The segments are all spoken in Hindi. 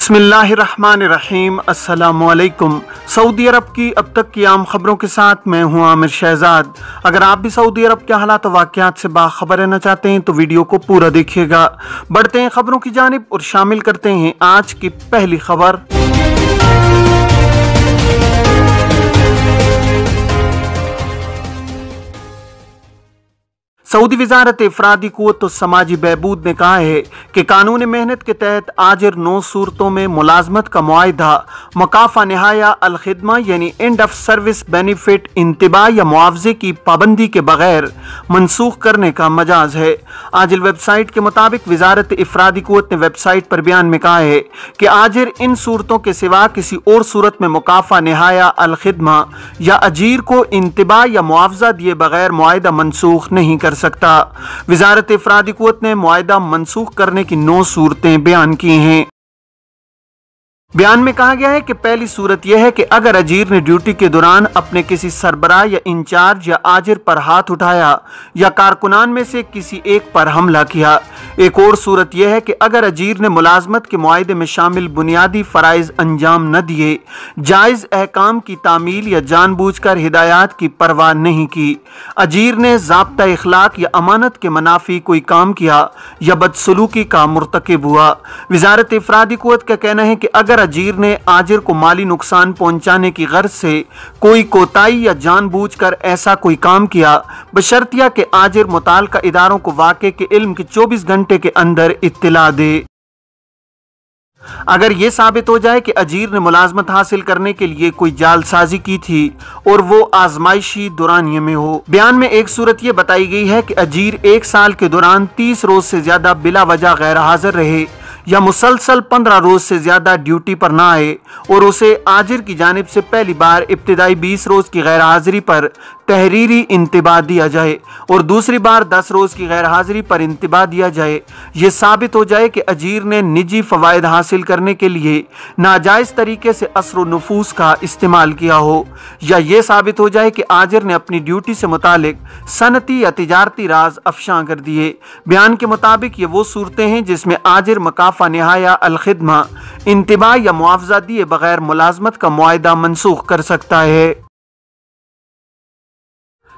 बिस्मिल्लाहिर्रहमानिर्रहीम। अस्सलामुअलैकुम। सऊदी अरब की अब तक की आम खबरों के साथ मैं हूं आमिर शहजाद। अगर आप भी सऊदी अरब के हालात व वाक़यात से बाखबर रहना चाहते हैं तो वीडियो को पूरा देखिएगा। बढ़ते हैं खबरों की जानिब और शामिल करते हैं आज की पहली खबर। सऊदी वजारत इफरादी क़ुव्वत व समाजी बहबूद ने कहा है कि कानून मेहनत के तहत आजिर 9 सूरतों में मुलाजमत का मुआहिदा मकाफ़ा निहाया अल खिदमा यानी एंड ऑफ सर्विस बेनिफिट इंतबा या मुआवजे की पाबंदी के बगैर मनसूख करने का मजाज है। आजिल वेबसाइट के मुताबिक वजारत इफरादी क़ुव्वत ने वेबसाइट पर बयान में कहा है कि आजिर इन सूरतों के सिवा किसी और सूरत में मकाफ़ा निहाया अल खिदमा या अजीर को इंतबा या मुआवजा दिए बगैर मुआहिदा मनसूख नहीं कर सकता। वजारत इफरादी क़ुव्वत ने मुआहिदा मनसूख करने की 9 सूरतें बयान की हैं। बयान में कहा गया है कि पहली सूरत यह है कि अगर अजीर ने ड्यूटी के दौरान अपने किसी सरबराह या इंचार्ज या आजिर पर हाथ उठाया या कारकुनान में से किसी एक पर हमला किया। एक और सूरत यह है कि अगर अजीर ने मुलाजमत के मुआहिदे में शामिल बुनियादी फ़राइज़ अंजाम न दिए, जायज़ अहकाम की तामील या जानबूझकर हिदायत की परवाह नहीं की, अजीर ने ज़ाब्ता इखलाक या अमानत के मनाफी कोई काम किया या बदसलूकी का मुर्तकिब हुआ। वजारत इफरादी क़ुव्वत का कहना है कि अगर अजीर ने आजिर को माली नुकसान पहुंचाने की गर्ज से कोई कोताही या जानबूझकर ऐसा कोई काम किया, बशर्तिया कि आजिर मुताल्लिका इदारों को वाक़े के इल्म के 24 घंटे के अंदर इत्तिला दे। अगर यह साबित हो जाए कि अजीर ने मुलाजमत हासिल करने के लिए कोई जालसाजी की थी और वो आजमाइशी दौरानिये में हो। बयान में एक सूरत यह बताई गई है कि अजीर 1 साल के दौरान 30 रोज से ज्यादा बिला वजह गैर हाजिर रहे या मुसलसल 15 रोज से ज्यादा ड्यूटी पर ना आए और उसे आजिर की जानिब से पहली बार इब्तिदाई 20 रोज की गैर हाजिरी पर तहरीरी इंतबा दिया जाए और दूसरी बार 10 रोज की गैर हाजिरी पर इंतबा दिया जाए। ये साबित हो जाए कि अजीर ने निजी फ़वाइद हासिल करने के लिए नाजायज़ तरीके से असर व नफूस का इस्तेमाल किया हो, या ये साबित हो जाए कि आजिर ने अपनी ड्यूटी से मुतालिक सनती या तिजारती राज अफशा कर दिए। बयान के मुताबिक ये वो सूरतें हैं जिसमें आजिर मकाफ़ा निहाया अल खिदमा इंतबा या मुआवजा दिए बगैर मुलाजमत का मुआहिदा मनसूख कर सकता है।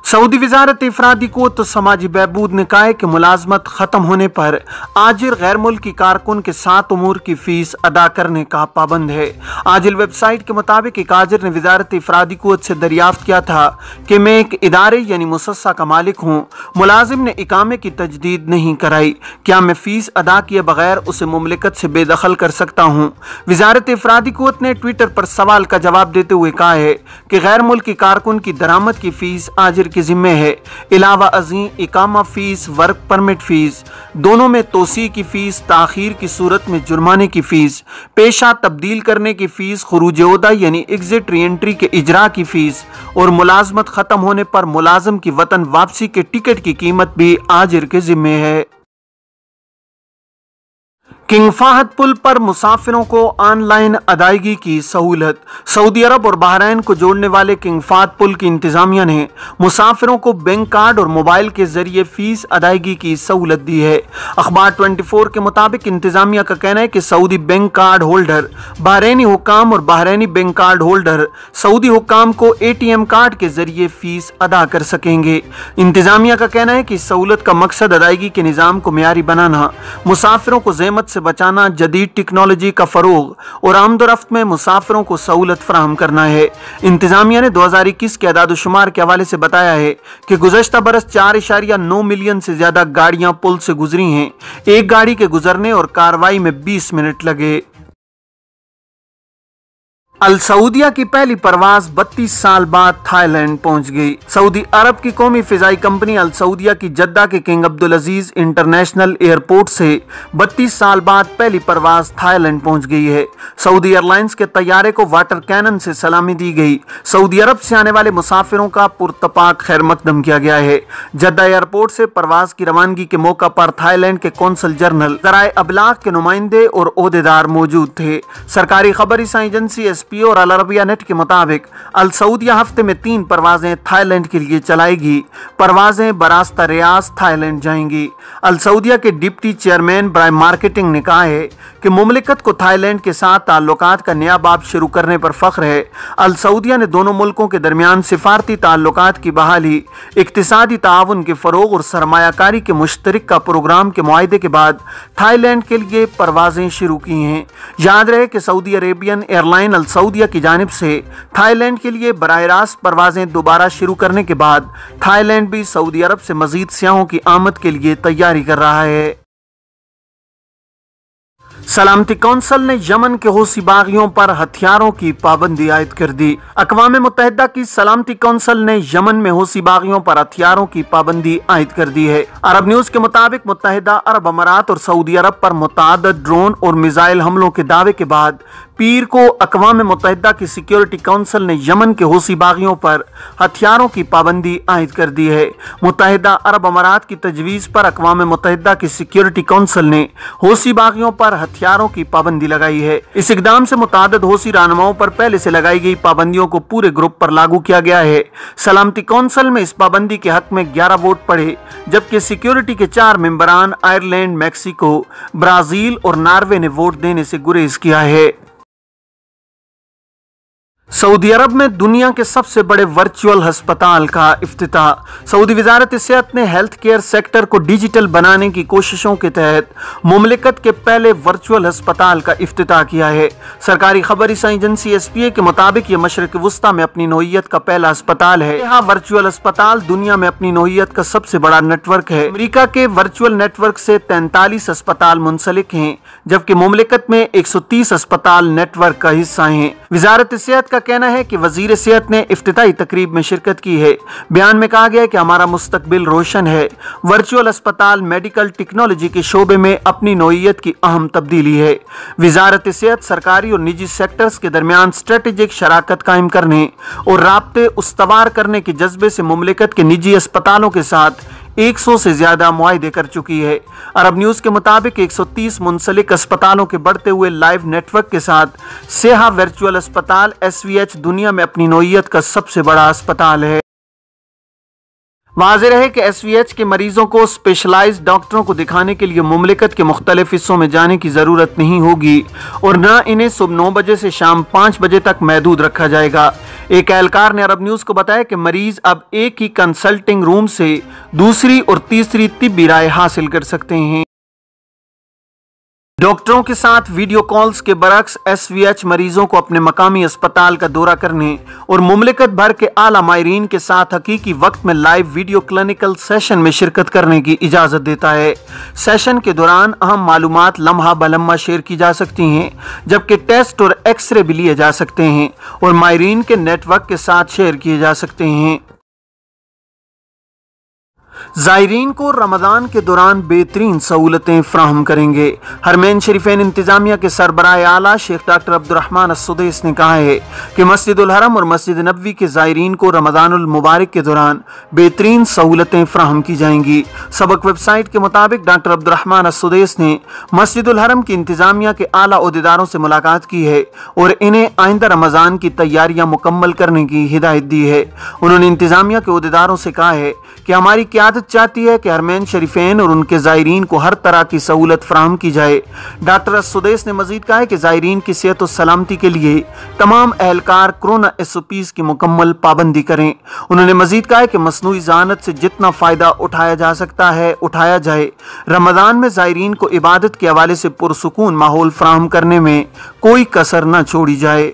सऊदी वजारत इफरादी क़ुव्वत समाजी बहबूद ने कहा है कि मुलाजमत ख़त्म होने पर आजिर गैर मुल्की कारकुन के 7 उमूर की फ़ीस अदा करने का पाबंद है। आजिल वेबसाइट के मुताबिक एक आजिर ने वजारत इफरादी क़ुव्वत से दरियाफ्त किया था कि मैं एक इदारे यानी मुसस्सा का मालिक हूँ, मुलाजिम ने इकामे की तजदीद नहीं कराई, क्या मैं फ़ीस अदा किए बगैर उसे मुमलिकत से बेदखल कर सकता हूँ? वजारत इफरादी क़ुव्वत ने ट्विटर पर सवाल का जवाब देते हुए कहा है कि गैर मुल्की कारकुन की दरामद की फ़ीस आजिर के जिम्मे है। इलावा अज़ीं इकामा फीस, वर्क परमिट फीस, दोनों में तोसी की फीस, ताखीर की सूरत में जुर्माने की फीस, पेशा तब्दील करने की फीस, खुरूज ओहदा यानी एग्जिट री एंट्री के इजरा की फीस और मुलाजमत खत्म होने पर मुलाजिम की वतन वापसी के टिकट की कीमत भी आजिर के जिम्मे है। किंग फाहद पुल पर मुसाफिरों को ऑनलाइन अदायगी की सहूलत। सऊदी अरब और बहरैन को जोड़ने वाले किंग फाहद पुल की इंतजामिया ने मुसाफिरों को बैंक कार्ड और मोबाइल के जरिए फीस अदायगी की सहूलत दी है। अखबार 24 के मुताबिक इंतजामिया का कहना है कि Saudi bank card holder Bahraini हुक्काम और Bahraini bank card holder Saudi हुक्काम को ATM कार्ड के जरिए फीस अदा कर सकेंगे। इंतजामिया का कहना है कि इस सहूलत का मकसद अदायगी के निज़ाम को मियारी बनाना, मुसाफिरों को ज़हमत बचाना, जदीद टेक्नोलॉजी का फरोग और आमदोरफ्त में मुसाफिरों को सहूलत फराहम करना है। इंतजामिया ने 2021 के अदाद-ओ-शुमार के हवाले से बताया है कि गुज़श्ता बरस 4.9 मिलियन से ज्यादा गाड़ियां पुल से गुजरी हैं। एक गाड़ी के गुजरने और कार्रवाई में 20 मिनट लगे। अल सऊदिया की पहली परवाज 32 साल बाद थाईलैंड पहुंच गई। सऊदी अरब की कौमी फिजाई कंपनी अल सऊदिया की जद्दा के किंग अब्दुल अजीज इंटरनेशनल एयरपोर्ट से 32 साल बाद पहली परवाज थाईलैंड पहुंच गई है। सऊदी एयरलाइंस के तैयारे को वाटर कैनन से सलामी दी गई। सऊदी अरब से आने वाले मुसाफिरों का पुरतपाक खैर मकदम किया गया है। जद्दा एयरपोर्ट से परवाज की रवानगी के मौका पर थाईलैंड के कौंसल जनरल, ज़राए अबलाग के नुमाइंदे और ओहदेदार मौजूद थे। सरकारी खबर एजेंसी SPA और अल अरबिया नेट के मुताबिक अल सऊदिया हफ्ते में 3 परवाजें थाईलैंड के लिए चलाएगी। परवाजें बरास्ता रियाज थाईलैंड जाएंगी। अल सऊदिया के डिप्टी चेयरमैन बराए मार्केटिंग ने कहा है कि मुमलिकत को थाईलैंड के साथ ताल्लुकात का नया बाब शुरू करने पर फख्र है। अल सऊदिया ने दोनों मुल्कों के दरमियान सिफारती ताल्लुकात की बहाली, इक्तिसादी ताउन के फरोग और सरमायाकारी के मुश्तरका प्रोग्राम के मुआहदे के बाद थाईलैंड के लिए परवाजें शुरू की हैं। याद रहे कि सऊदी अरेबियन एयरलाइन अल सऊदिया की जानिब से थाईलैंड के लिए बराह रास्त परवाजें दोबारा शुरू करने के बाद थाईलैंड भी सऊदी अरब से मजीद सियाहों की आमद के लिए तैयारी कर रहा है। सलामती कौंसिल ने यमन के हूसी बागियों पर हथियारों की पाबंदी आयद कर दी। अक़वाम मुत्तहिदा की सलामती कौंसिल ने यमन में हूसी बागियों पर हथियारों की पाबंदी आयद कर दी है। अरब न्यूज के मुताबिक मुत्तहिदा अरब अमारात और सऊदी अरब पर मुतअद्दिद ड्रोन और मिसाइल हमलों के दावे के बाद पीर को अक़वाम मुत्तहिदा की सिक्योरिटी काउंसिल ने यमन के हूसी बागियों पर हथियारों की पाबंदी आयद कर दी है। मुत्तहिदा अरब अमारात की तजवीज़ पर अक़वाम मुत्तहिदा की सिक्योरिटी काउंसिल ने हूसी बागियों पर हथियारों की पाबंदी लगाई है। इस इक़दाम से मुतअद्दिद हूसी रहनुमाओं पर पहले से लगाई गई पाबंदियों को पूरे ग्रुप पर लागू किया गया है। सलामती काउंसिल में इस पाबंदी के हक में 11 वोट पड़े, जबकि सिक्योरिटी के 4 मेंबरान आयरलैंड, मैक्सिको, ब्राजील और नॉर्वे ने वोट देने से गुरेज किया है। सऊदी अरब में दुनिया के सबसे बड़े वर्चुअल अस्पताल का इफ्तिताह। सऊदी वजारत सेहत ने हेल्थ केयर सेक्टर को डिजिटल बनाने की कोशिशों के तहत मुमलिकत के पहले वर्चुअल अस्पताल का इफ्तिताह किया है। सरकारी खबर एजेंसी SPA के मुताबिक यह मशरिक वुस्ता में अपनी नौइयत का पहला अस्पताल है। यह वर्चुअल अस्पताल दुनिया में अपनी नौइयत का सबसे बड़ा नेटवर्क है। अमेरिका के वर्चुअल नेटवर्क से 43 अस्पताल मुंसलिक हैं, जबकि मुमलिकत में 130 अस्पताल नेटवर्क का हिस्सा हैं। वजारत सेहत का कहना है कि वजीर सेहत ने इफ्तिताई तकरीब में शिरकत की है। बयान में कहा गया है कि हमारा मुस्तकबिल रोशन है। वर्चुअल अस्पताल मेडिकल टेक्नोलॉजी के शोबे में अपनी नौइयत की अहम तब्दीली है। वजारत सेहत सरकारी और निजी सेक्टर्स के दरमियान स्ट्रेटेजिक शराकत कायम करने और राब्ते उस्तवार करने के जज्बे से मुमलिकत के निजी अस्पतालों के साथ 100 से ज्यादा मुआहदे कर चुकी है। अरब न्यूज के मुताबिक 130 मुंसलिक अस्पतालों के बढ़ते हुए लाइव नेटवर्क के साथ सेहा वर्चुअल अस्पताल SVH दुनिया में अपनी नौइयत का सबसे बड़ा अस्पताल है। वाज़ेह है कि SVH के मरीजों को स्पेशलाइज्ड डॉक्टरों को दिखाने के लिए मुमलिकत के मुख्तलिफ हिस्सों में जाने की ज़रूरत नहीं होगी और न इन्हें सुबह 9 बजे से शाम 5 बजे तक महदूद रखा जाएगा। एक एहलकार ने अरब न्यूज़ को बताया कि मरीज अब एक ही कंसल्टिंग रूम से दूसरी और तीसरी तिब्बी राय हासिल कर सकते हैं। डॉक्टरों के साथ वीडियो कॉल्स के बरक्स SVH मरीजों को अपने मकामी अस्पताल का दौरा करने और मुमलिकत भर के आला माहिरीन के साथ हकीकी वक्त में लाइव वीडियो क्लिनिकल सेशन में शिरकत करने की इजाज़त देता है। सेशन के दौरान अहम मालूमात लम्हा बलम्हा शेयर की जा सकती हैं, जबकि टेस्ट और एक्सरे भी लिए जा सकते हैं और माहिरीन के नेटवर्क के साथ शेयर किए जा सकते हैं। ज़ायरीन को रमज़ान के दौरान बेहतरीन सहूलतें फ्राहम करेंगे। हरमैन शरीफैन इंतज़ामिया के सरबराह आला शेख डॉक्टर अब्दुर्रहमान अस्सुदैस ने कहा है कि मस्जिदुल हरम और मस्जिद नबवी के ज़ायरीन को रमज़ानुल मुबारक के दौरान बेहतरीन सहूलतें फ्राहम की जाएंगी। सबक वेबसाइट के मुताबिक डॉक्टर अब्दुर्रहमान अस्सुदैस ने मस्जिदुल हरम की इंतज़ामिया के आला अहदेदारों से मुलाकात की है और इन्हें आइंदा रमज़ान की तैयारियां मुकम्मल करने की हिदायत दी है। उन्होंने इंतज़ामिया के अहदेदारों से कहा है कि हमारी क़यादत चाहती है कि हरमैन शरीफैन और उनके ज़ायरीन को हर तरह की सहूलत फ्राहम की जाए। डॉक्टर अस्सुदैस ने मजीद कहा है कि ज़ायरीन की सेहत और सलामती के लिए तमाम एहलकार कोरोना SOPs की मुकम्मल पाबंदी करें। उन्होंने मजीद कहा है कि मसनूई ज़हानत से जितना फ़ायदा उठाया जा सकता है उठाया जाए। रमज़ान में ज़ायरीन को इबादत के हवाले से पुरसुकून माहौल फ्राहम करने में कोई कसर न छोड़ी जाए।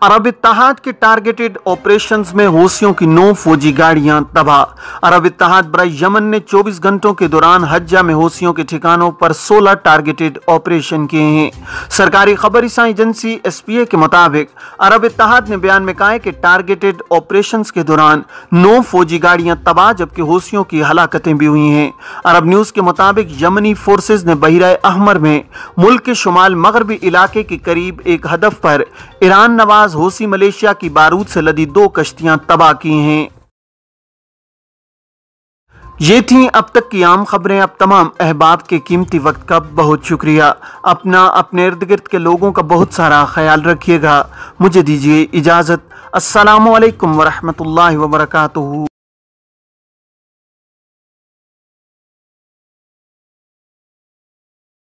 अरब इत्तेहाद के टारगेटेड ऑपरेशंस में हूसियों की 9 फौजी गाड़ियां तबाह। अरब इत्तेहाद बराए यमन ने 24 घंटों के दौरान हज्जा में हूसियों के ठिकानों पर 16 टारगेटेड ऑपरेशन किए हैं। सरकारी खबर एजेंसी SPA के मुताबिक अरब इत्तेहाद ने बयान में कहा है कि टारगेटेड ऑपरेशंस के दौरान 9 फौजी गाड़ियां तबाह, जबकि हूसियों की हलाकतें भी हुई हैं। अरब न्यूज के मुताबिक यमनी फोर्सेज ने बहिरा अहमर में मुल्क के शुमाल मगरबी इलाके के करीब एक हदफ पर ईरान नवाज हूसी मलेशिया की बारूद से लदी 2 कश्तियां तबाह की हैं। ये थी अब तक की आम खबरें। अब तमाम अहबाब के कीमती वक्त का बहुत शुक्रिया। अपने इर्द गिर्द के लोगों का बहुत सारा ख्याल रखिएगा। मुझे दीजिए इजाज़त। अस्सलामु अलैकुम वरहमतुल्लाहि वबरकातुहू।